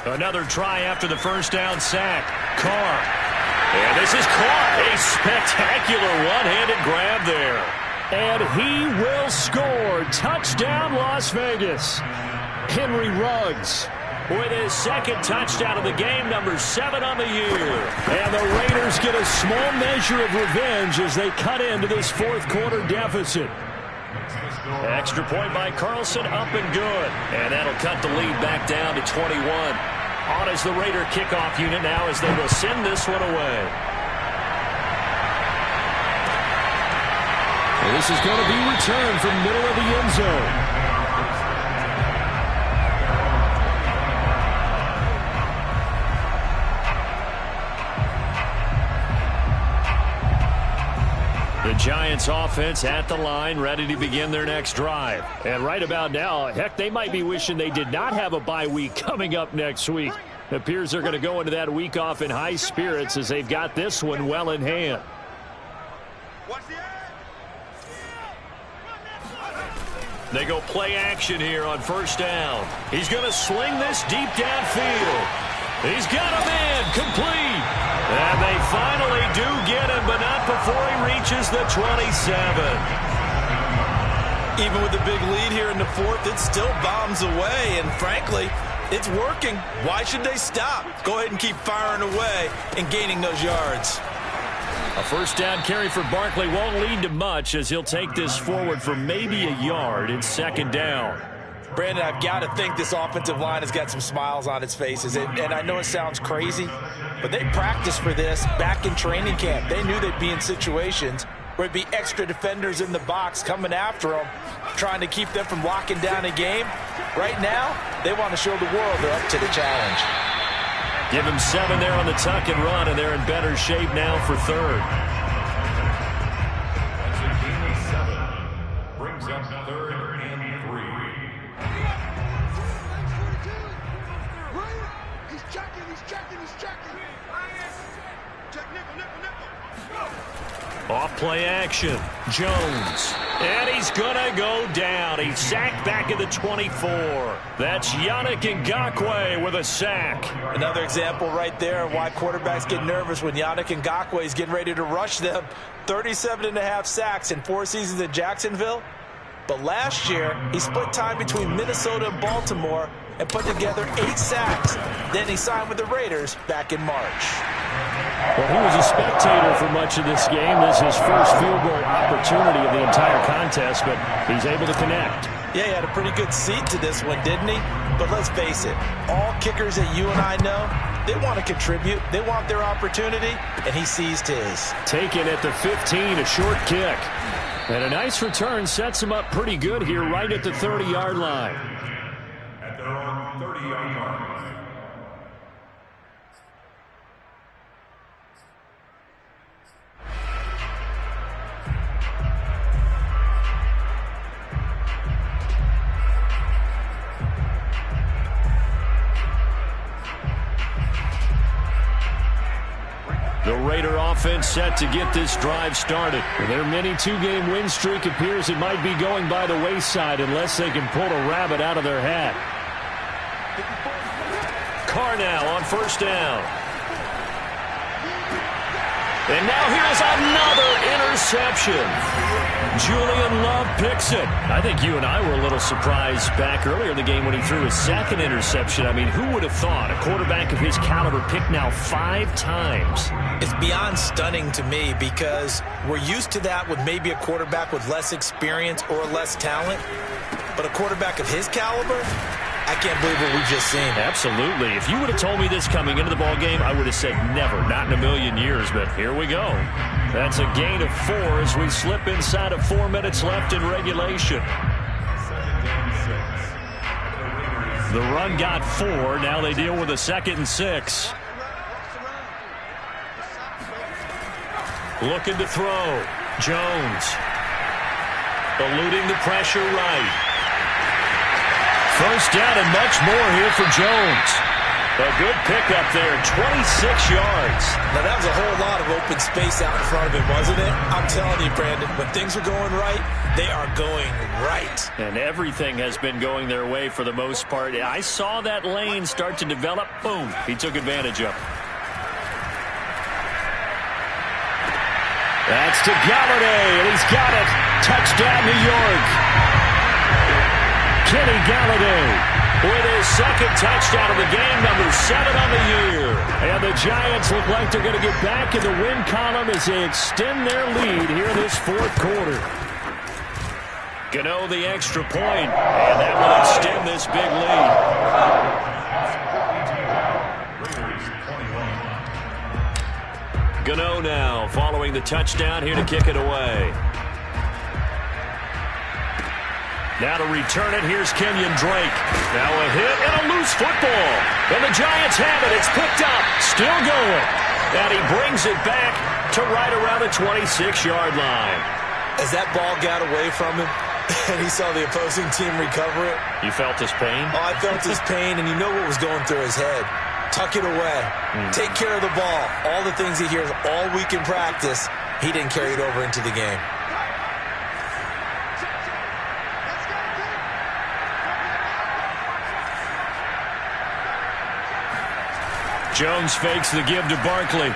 Speaker 1: Another try after the first down sack. Carr. And this is caught. A spectacular one-handed grab there. And he will score. Touchdown, Las Vegas. Henry Ruggs with his 2nd touchdown of the game, number 7 on the year. And the Raiders get a small measure of revenge as they cut into this 4th quarter deficit. Extra point by Carlson, up and good. And that'll cut the lead back down to 21. On as the Raider kickoff unit now as they will send this one away.
Speaker 6: Well, this is going to be returned from middle of the end zone.
Speaker 1: The Giants offense at the line, ready to begin their next drive. And right about now, heck, they might be wishing they did not have a bye week coming up next week. It appears they're going to go into that week off in high spirits as they've got this one well in hand. They go play action here on 1st down. He's going to sling this deep downfield. He's got a man complete. And they finally do get him, but not before he reaches the 27.
Speaker 2: Even with the big lead here in the 4th, it still bombs away, and frankly, it's working. Why should they stop? Go ahead and keep firing away and gaining those yards.
Speaker 1: A 1st down carry for Barkley won't lead to much as he'll take this forward for maybe a yard in 2nd down.
Speaker 4: Brandon, I've got to think this offensive line has got some smiles on its faces. And I know it sounds crazy, but they practiced for this back in training camp. They knew they'd be in situations where it'd be extra defenders in the box coming after them, trying to keep them from locking down a game. Right now, they want to show the world they're up to the challenge.
Speaker 1: Give him 7 there on the tuck and run, and they're in better shape now for 3rd.
Speaker 5: That's a gain of 7. Brings up 3rd and 3.
Speaker 3: He's checking.
Speaker 1: Play action. Jones. And he's going to go down. He's sacked back at the 24. That's Yannick Ngakoue with a sack.
Speaker 4: Another example right there of why quarterbacks get nervous when Yannick Ngakoue is getting ready to rush them. 37.5 sacks in 4 seasons in Jacksonville. But last year, he split time between Minnesota and Baltimore and put together 8 sacks. Then he signed with the Raiders back in March.
Speaker 6: Well, he was a spectator for much of this game. This is his first field goal opportunity of the entire contest, but he's able to connect.
Speaker 4: Yeah, he had a pretty good seat to this one, didn't he? But let's face it, all kickers that you and I know, they want to contribute. They want their opportunity, and he seized his.
Speaker 6: Taken at the 15, a short kick. And a nice return sets him up pretty good here right at the 30-yard line.
Speaker 5: At their own 30-yard line.
Speaker 1: The Raider offense set to get this drive started. Their mini 2-game win streak appears it might be going by the wayside unless they can pull a rabbit out of their hat. Carr now on first down. And now here's another interception. Julian Love picks it. I think you and I were a little surprised back earlier in the game when he threw his second interception. I mean, who would have thought a quarterback of his caliber picked now 5 times?
Speaker 4: It's beyond stunning to me because we're used to that with maybe a quarterback with less experience or less talent. But a quarterback of his caliber, I can't believe what we've just seen.
Speaker 1: Absolutely. If you would have told me this coming into the ball game, I would have said never, not in a million years. But here we go. That's a gain of 4 as we slip inside of 4 minutes left in regulation. The run got 4. Now they deal with a 2nd and 6. Looking to throw. Jones. Eluding the pressure right. First down and much more here for Jones. A good pickup there, 26 yards.
Speaker 4: Now, that was a whole lot of open space out in front of him, wasn't it? I'm telling you, Brandon, when things are going right, they are going right.
Speaker 1: And everything has been going their way for the most part. I saw that lane start to develop. Boom. He took advantage of it. That's to Galladay, and he's got it. Touchdown, New York. Kenny Galladay with his 2nd touchdown of the game, number 7 on the year. And the Giants look like they're going to get back in the win column as they extend their lead here in this 4th quarter. Gano the extra point, and that will extend this big lead. Gano now following the touchdown here to kick it away. Now to return it, here's Kenyon Drake. Now a hit and a loose football. And the Giants have it. It's picked up. Still going. And he brings it back to right around the 26-yard line.
Speaker 4: As that ball got away from him and he saw the opposing team recover it.
Speaker 1: You felt his pain?
Speaker 4: Oh, I felt his pain, and you know what was going through his head. Tuck it away. Take care of the ball. All the things he hears all week in practice, he didn't carry it over into the game.
Speaker 1: Jones fakes the give to Barkley.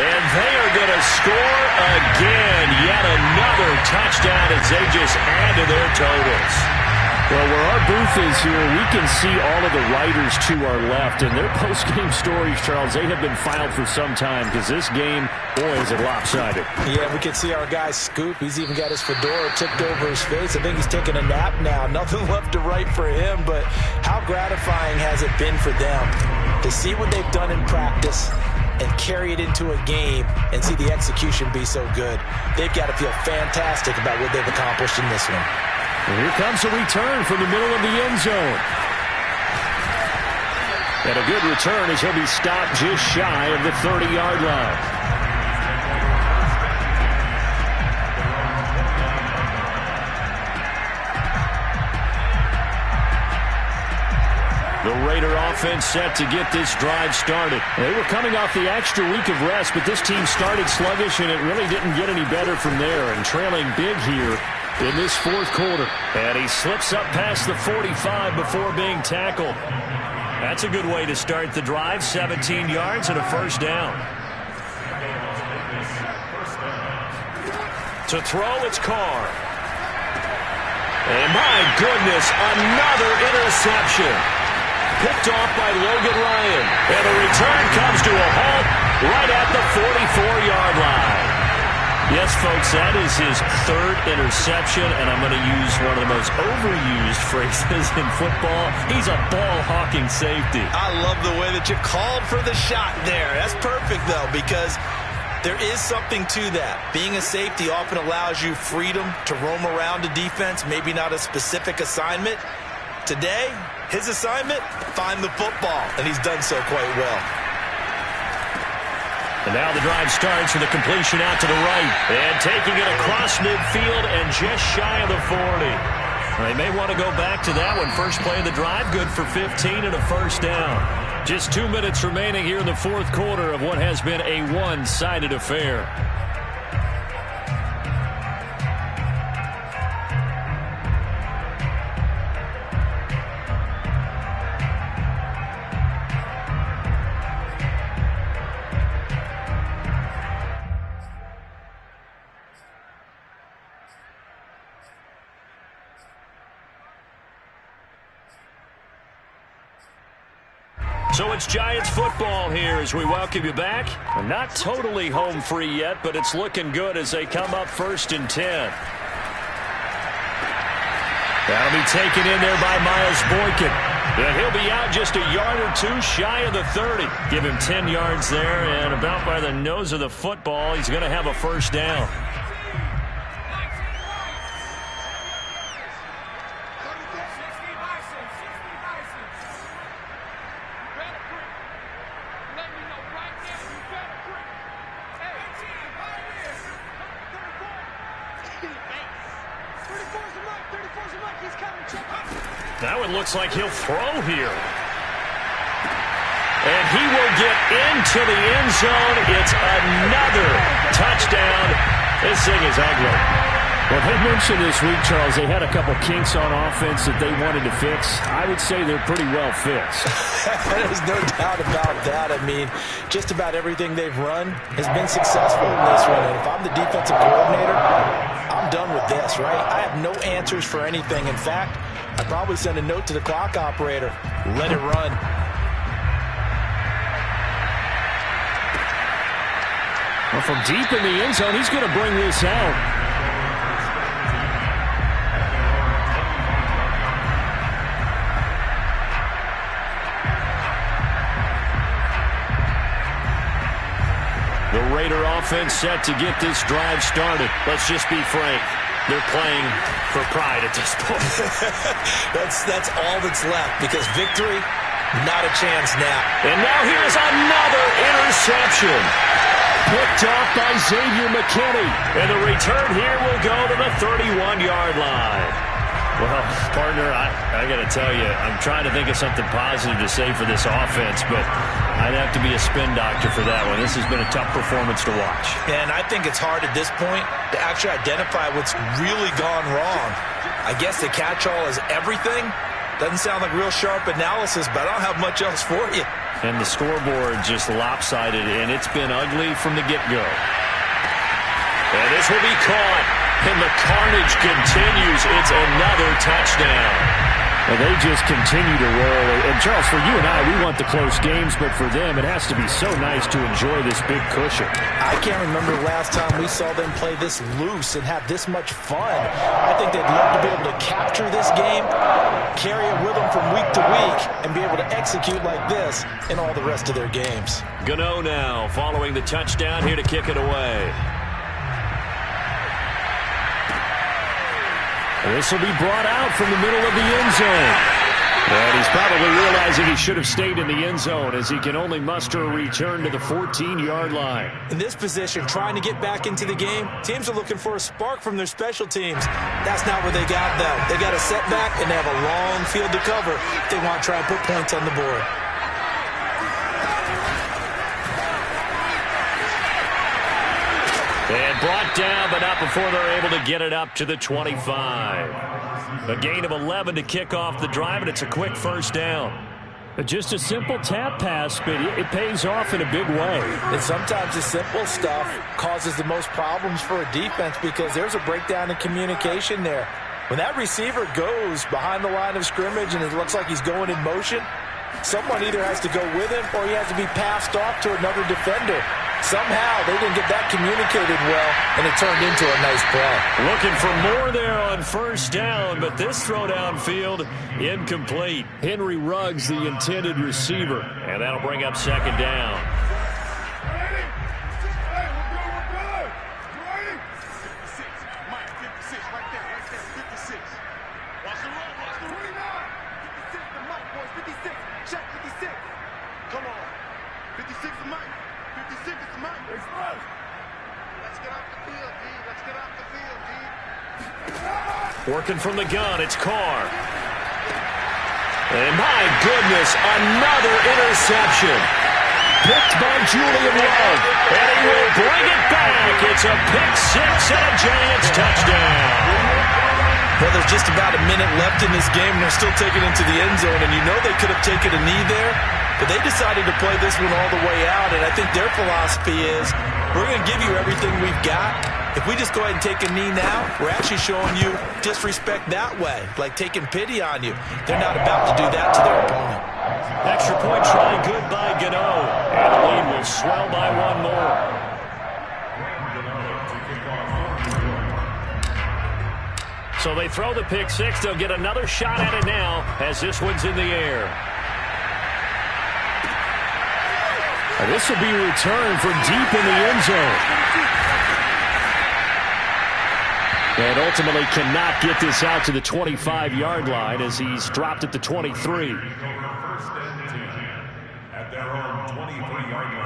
Speaker 1: And they are going to score again. Yet another touchdown as they just add to their totals.
Speaker 6: Well, where our booth is here, we can see all of the writers to our left. And their post-game stories, Charles, they have been filed for some time because this game, boy, is it lopsided.
Speaker 4: Yeah, we can see our guy Scoop. He's even got his fedora tipped over his face. I think he's taking a nap now. Nothing left to write for him, but how gratifying has it been for them to see what they've done in practice and carry it into a game and see the execution be so good. They've got to feel fantastic about what they've accomplished in this one.
Speaker 6: And here comes a return from the middle of the end zone. And a good return as he'll be stopped just shy of the 30-yard line. The Raider
Speaker 1: offense set to get this drive started.
Speaker 6: They were coming off the extra week of rest, but this team started sluggish, and it really didn't get any better from there. And trailing big here in this fourth quarter.
Speaker 1: And he slips up past the 45 before being tackled. That's a good way to start the drive. 17 yards and a first down. To throw, it's Carr. And my goodness, another interception. Picked off by Logan Ryan. And the return comes to a halt right at the 44-yard line. Yes, folks, that is his third interception, and I'm going to use one of the most overused phrases in football. He's a ball-hawking safety.
Speaker 2: I love the way that you called for the shot there. That's perfect, though, because there is something to that. Being a safety often allows you freedom to roam around a defense, maybe not a specific assignment. Today, his assignment, find the football, and he's done so quite well.
Speaker 1: And now the drive starts with a completion out to the right. And taking it across midfield and just shy of the 40. They may want to go back to that one. First play of the drive, good for 15 and a first down. Just 2 minutes remaining here in the fourth quarter of what has been a one-sided affair. So it's Giants football here as we welcome you back. We're not totally home free yet, but it's looking good as they come up 1st and 10. That'll be taken in there by Miles Boykin. And he'll be out just a yard or two shy of the 30. Give him 10 yards there, and about by the nose of the football, he's going to have a first down. Now it looks like he'll throw here. And he will get into the end zone. It's another touchdown. This thing is ugly.
Speaker 6: Well, they mentioned this week, Charles, they had a couple kinks on offense that they wanted to fix. I would say they're pretty well fixed.
Speaker 4: There's no doubt about that. I mean, just about everything they've run has been successful in this one. And if I'm the defensive coordinator, I'm done with this, right? I have no answers for anything. In fact, I'd probably send a note to the clock operator. Let it run.
Speaker 6: Well, from deep in the end zone, he's going to bring this out.
Speaker 1: The Raider offense set to get this drive started. Let's just be frank. They're playing for pride at this point.
Speaker 2: That's all that's left, because victory, not a chance now.
Speaker 1: And now here's another interception. Picked off by Xavier McKinney. And the return here will go to the 31-yard line. Well, partner, I got to tell you, I'm trying to think of something positive to say for this offense, but I'd have to be a spin doctor for that one. This has been a tough performance to watch.
Speaker 2: And I think it's hard at this point to actually identify what's really gone wrong. I guess the catch-all is everything. Doesn't sound like real sharp analysis, but I don't have much else for you.
Speaker 1: And the scoreboard just lopsided, and it's been ugly from the get-go. And this will be caught. And the carnage continues. It's another touchdown.
Speaker 6: Well, they just continue to roll. And, Charles, for you and I, we want the close games, but for them, it has to be so nice to enjoy this big cushion.
Speaker 4: I can't remember the last time we saw them play this loose and have this much fun. I think they'd love to be able to capture this game, carry it with them from week to week, and be able to execute like this in all the rest of their games.
Speaker 1: Gano now following the touchdown here to kick it away. This will be brought out from the middle of the end zone. And he's probably realizing he should have stayed in the end zone as he can only muster a return to the 14-yard line.
Speaker 4: In this position, trying to get back into the game, teams are looking for a spark from their special teams. That's not what they got, though. They got a setback, and they have a long field to cover if they want to try and put points on the board.
Speaker 1: And brought down, but not before they're able to get it up to the 25. A gain of 11 to kick off the drive, and it's a quick first down.
Speaker 6: Just a simple tap pass, but it pays off in a big way.
Speaker 4: And sometimes the simple stuff causes the most problems for a defense because there's a breakdown in communication there. When that receiver goes behind the line of scrimmage and it looks like he's going in motion, someone either has to go with him or he has to be passed off to another defender. Somehow they didn't get that communicated well, and it turned into a nice play.
Speaker 1: Looking for more there on first down, but this throw downfield incomplete.
Speaker 6: Henry Ruggs, the intended receiver.
Speaker 1: And that'll bring up second down. Working from the gun, it's Carr. And my goodness, another interception. Picked by Julian Love. And he will bring it back. It's a pick six and a Giants touchdown.
Speaker 2: Well, there's just about a minute left in this game, and they're still taking it to the end zone. And you know they could have taken a knee there, but they decided to play this one all the way out. And I think their philosophy is, we're going to give you everything we've got. If we just go ahead and take a knee now, we're actually showing you disrespect that way, like taking pity on you. They're not about to do that to their opponent.
Speaker 1: Extra point try, good by Gano. And the lead will swell by one more. So they throw the pick six. They'll get another shot at it now as this one's in the air.
Speaker 6: And this will be returned from deep in the end zone. And ultimately cannot get this out to the 25-yard line as he's dropped at the 23.
Speaker 5: First and 10 at their own 23-yard line.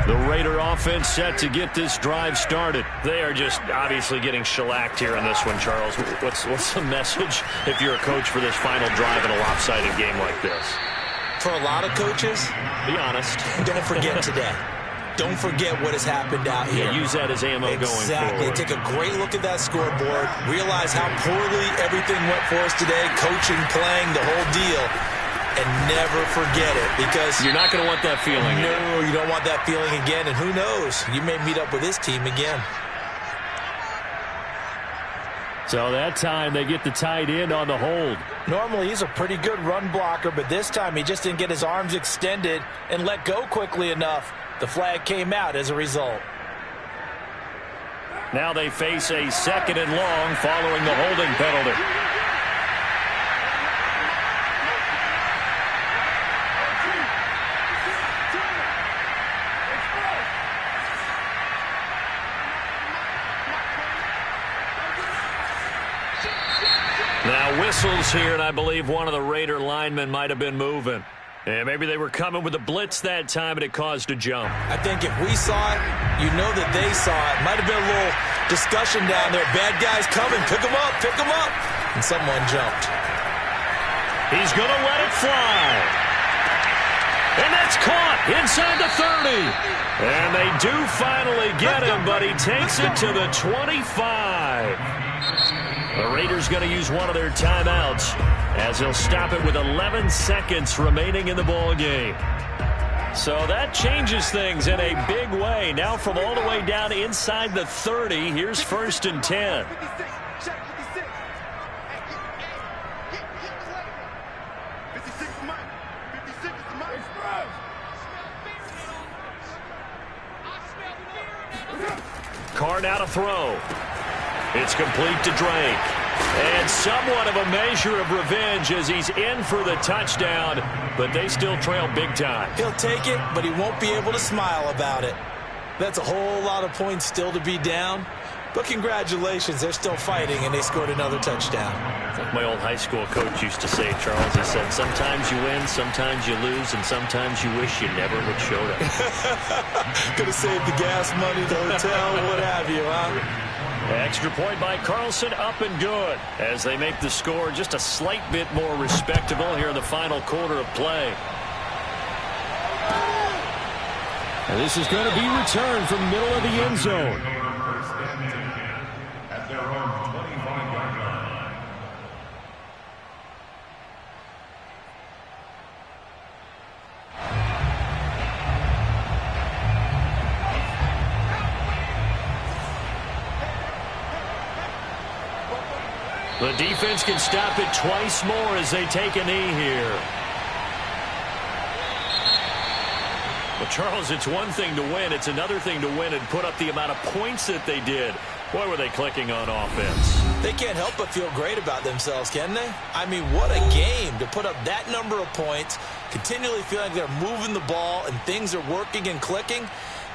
Speaker 1: The Raider offense set to get this drive started. They are just obviously getting shellacked here in this one, Charles. What's the message if you're a coach for this final drive in a lopsided game like this?
Speaker 2: For a lot of coaches,
Speaker 1: be honest.
Speaker 2: Don't forget today. Don't forget what has happened out here.
Speaker 1: Yeah, use that as ammo going forward.
Speaker 2: Exactly. Take a great look at that scoreboard. Realize how poorly everything went for us today. Coaching, playing, the whole deal. And never forget it, because
Speaker 1: you're not going to want that feeling.
Speaker 2: No, you don't want that feeling again. And who knows? You may meet up with this team again.
Speaker 6: So that time they get the tight end on the hold.
Speaker 4: Normally he's a pretty good run blocker, but this time he just didn't get his arms extended and let go quickly enough. The flag came out as a result.
Speaker 1: Now they face a second and long following the holding penalty. Now whistles here, and I believe one of the Raider linemen might have been moving. And maybe they were coming with a blitz that time, and it caused a jump.
Speaker 2: I think if we saw it, you know that they saw it. Might have been a little discussion down there. Bad guys coming. Pick them up. Pick them up. And someone jumped.
Speaker 1: He's going to let it fly. And that's caught inside the 30. And they do finally get him, but he takes it to the 25. The Raiders going to use one of their timeouts as they'll stop it with 11 seconds remaining in the ball game. So that changes things in a big way. Now from all the way down inside the 30, here's first and 10. Carr now to throw. It's complete to Drake. And somewhat of a measure of revenge as he's in for the touchdown, but they still trail big time.
Speaker 2: He'll take it, but he won't be able to smile about it. That's a whole lot of points still to be down. But congratulations, they're still fighting, and they scored another touchdown.
Speaker 1: Like my old high school coach used to say, Charles, he said, sometimes you win, sometimes you lose, and sometimes you wish you never would showed up.
Speaker 2: Could have saved the gas money, the hotel, what have you, huh?
Speaker 1: Extra point by Carlson, up and good, as they make the score just a slight bit more respectable here in the final quarter of play.
Speaker 6: And this is going to be returned from the middle of the end zone.
Speaker 5: At their own 25-yard line.
Speaker 1: The defense can stop it twice more as they take a knee here. Well, Charles, it's one thing to win. It's another thing to win and put up the amount of points that they did. Boy, were they clicking on offense.
Speaker 4: They can't help but feel great about themselves, can they? I mean, what a game to put up that number of points, continually feel like they're moving the ball and things are working and clicking.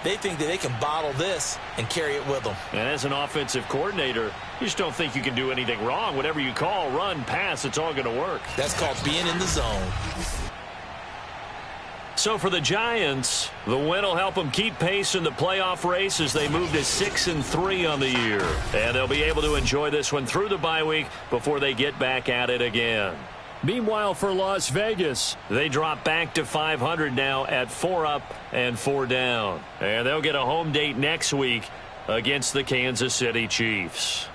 Speaker 4: They think that they can bottle this and carry it with them.
Speaker 1: And as an offensive coordinator, you just don't think you can do anything wrong. Whatever you call, run, pass, it's all going to work.
Speaker 4: That's called being in the zone.
Speaker 1: So for the Giants, the win will help them keep pace in the playoff race as they move to 6-3 on the year. And they'll be able to enjoy this one through the bye week before they get back at it again.
Speaker 6: Meanwhile, for Las Vegas,
Speaker 1: they drop back to 500 now at 4 up and 4 down. And they'll get a home date next week against the Kansas City Chiefs.